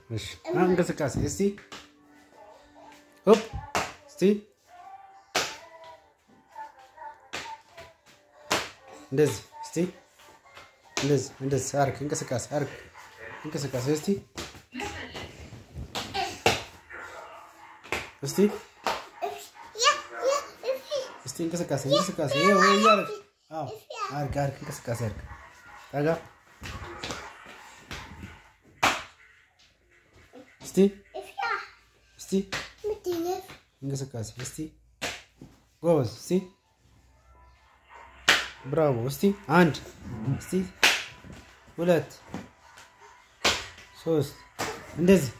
እሺ እንቅስቃሴ እስቲ ሆፕ እስቲ እንደዚህ እስቲ እንደዚህ አርክ እንቅስቃሴ እስቲ እስቲ እንቅስቃሴ ይያርክ አዎ አርክ እንቅስቃሴ አርክ ታጋ እስቲ እንቅስቃሴ እስቲ ጎበዝ እስቲ ብራቮ እስቲ አንድ እስቲ ሁለት ሶስት እንደዚህ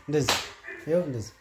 ይኸው እንደዚህ